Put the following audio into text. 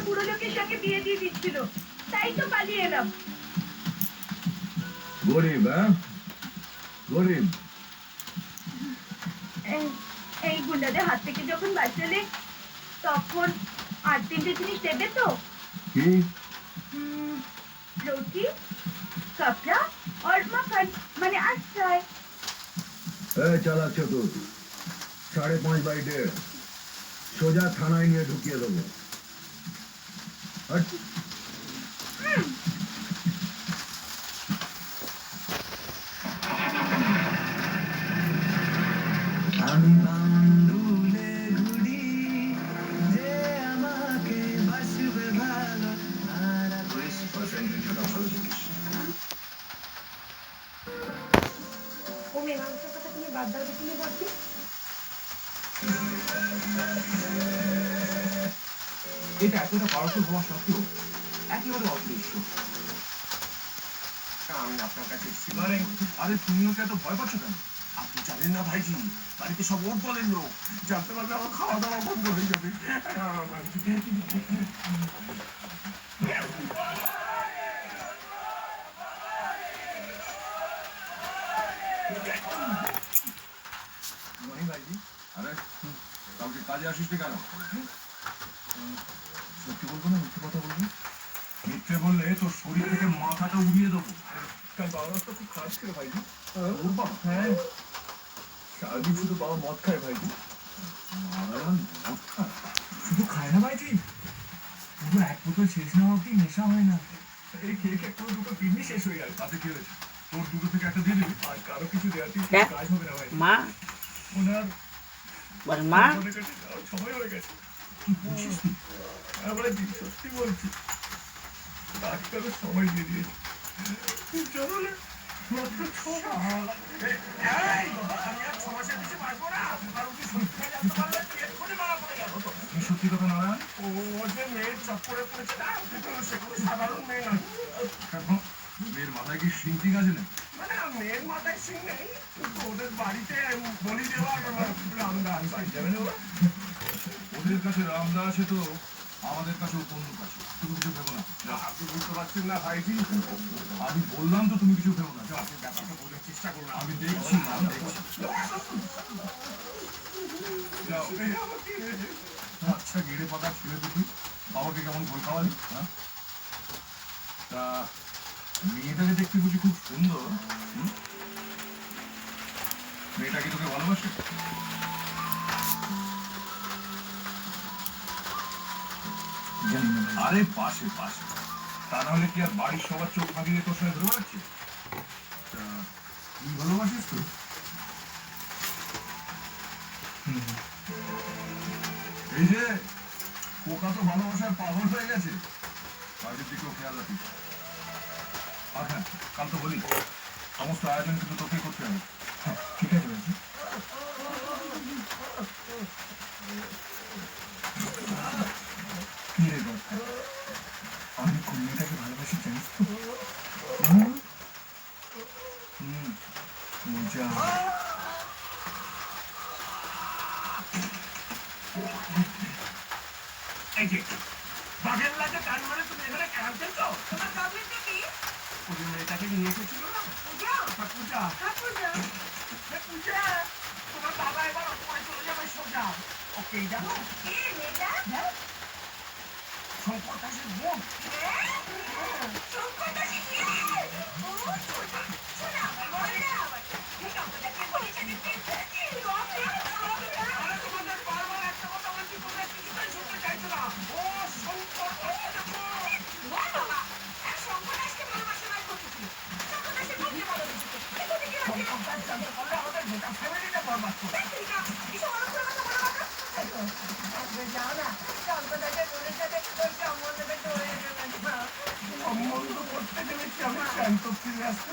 বুড়ো লোকের সঙ্গে বিয়ে দিয়ে দিচ্ছিল, তাই তো পালিয়ে এলাম। গরিব, হ্যাঁ গরিব। এই গুন্ডাদের হাত থেকে যখন বাঁচালে তখন 8-3টে জিনিস দেবে তো? কি? रोटी, कपड़ा और मक्खन, माने आश्रय। চালাক চতুর, 5.5/1.5 সোজা থানায় নিয়ে ঢুকিয়ে দেবো। আমি বাউন্ডুলে ঘুরি যে আমাকে বাসবে ভালো। আর 20% সেটা ভালো জিনিস। ও মীমাংসার কথা তুমি বাদ দাও দেখিনি বলছি। এটা এতটা পাওয়ারফুল হওয়া সত্ত্বেও একেবারে অদৃশ্য। আমি আপনার কাছে এসেছি। আরে তুমি ওকে এত ভয় পাচ্ছ কেন? আপনি জানেন না ভাইজি, বাড়িতে সব ওর দলের লোক। জানতে পারলে আমার খাওয়া দাওয়া বন্ধ হয়ে যাবে। ভাইজি, আরে কাউকে কাজে আসিস কেন? সত্যি বলবো না মিথ্যে কথা বলবি? মিথ্যে বললে তোর শরীর থেকে মাথাটা উড়িয়ে দেবো। কাল বাবার তো খুব খারাপ ছিল ভাইজি। ওর বাবা? হ্যাঁ, সারাদিন শুধু বাবা মদ খায় ভাইজি। নারায়ণ মদ খায়? শুধু খায় না ভাইজি, পুরো 1 বোতল শেষ না অব্দি নেশা হয় না। এই খেয়ে খেয়ে পুরো 2টো কিডনি শেষ হয়ে গেল। তাতে কি হয়েছে? তোর 2টো থেকে একটা দিয়ে দিবি। আর কারো কিছু দেওয়াতে কাজ হবে না ভাই। মা ওনার মা সময় হয়ে গেছে। কি বলছিস তুই? আমরা সত্যি বলছি, ডাক্তারের সময় দিয়ে দিয়েছে। চলো মাত্র 6 মাস। সত্যি কথা নারায়ণ, ও যে মেয়ের চক্করে পড়েছে না, সেগুলো সাধারণ মেয়ে নয়। মেয়ের মাথায় কি সিং টিং আছে না? মানে মেয়ের মাথায় সিং নেই, কিন্তু ওদের বাড়িতে বলি দেওয়ার রামদা যাবে না। ওদের কাছে রামদা আছে তো আমাদের কাছেও বন্দুক আছে। তুমি কিছু ভেবো না। আপনি বুঝতে পারছেন না ভাইজি, আমি বললাম তো তুমি কিছু ভেবো না। আপনি ব্যাপারটা বোঝার চেষ্টা করুন। আমি দেখছি। আচ্ছা গেড়ে পাতা ছেড়ে তুই বাবাকে কেমন ভয় খাওয়ালি? হ্যাঁ, তা মেয়েটাকে দেখতে বুঝি খুব সুন্দর। মেয়েটা কি তোকে ভালোবাসে? আরে পাশে পাশে, তা নাহলে কি আর বাড়ির সবার চোখ ফাঁকিয়ে তোর সঙ্গে ধরে বেড়াচ্ছে? তুই ভালোবাসিস তো? এই যে পোকা তো ভালোবাসার পাগল হয়ে গেছে, বাড়ির দিকেও খেয়াল রাখিস। আর হ্যাঁ, কাল তো বলি সমস্ত আয়োজন কিন্তু তোকেই করতে হবে। ঠিক আছে ভাইজি। কি রে কথা, আমি কোন মেয়েটাকে ভালোবাসি জানিস তো? মজা। এই যে বাঘের লাগে কান মারে, তুমি এখানে ক্যারাম খেলছো? তোমার প্রবলেমটা কি? ওই মেয়েটাকে নিয়ে এসেছিল না পূজা। পূজা পূজা, তোমার বাবা এবার অপরে চলে যাবে সোজা। ওকে জানো কে মেয়েটা? শঙ্কর দাসের বোন। শঙ্কর দাসের কে? ও সোজা সোজা বলে না আবার শঙ্কর দাসকে বলেছে দেখতে। আরে তোমাদের বারবার একটা কথা বলছি, তোমরা কিছুতেই শুনতে চাইছো না। ও শঙ্কর দাসের বোন। বাবা শঙ্কর দাসকে ভালোবাসে না করতেছিল। শঙ্কর দাসের বোনকে ভালোবাসে। শঙ্কর দাস জানতে পারলে আমাদের গোটা ফ্যামিলিটা বরবাদ করবে। এসব অনেকগুলো কথা বলো না। যাও না, শঙ্কর দাসের বোনের সাথে তোর সম্বন্ধ করতে গেলে কি আমি শান্ত ফিরে আসতে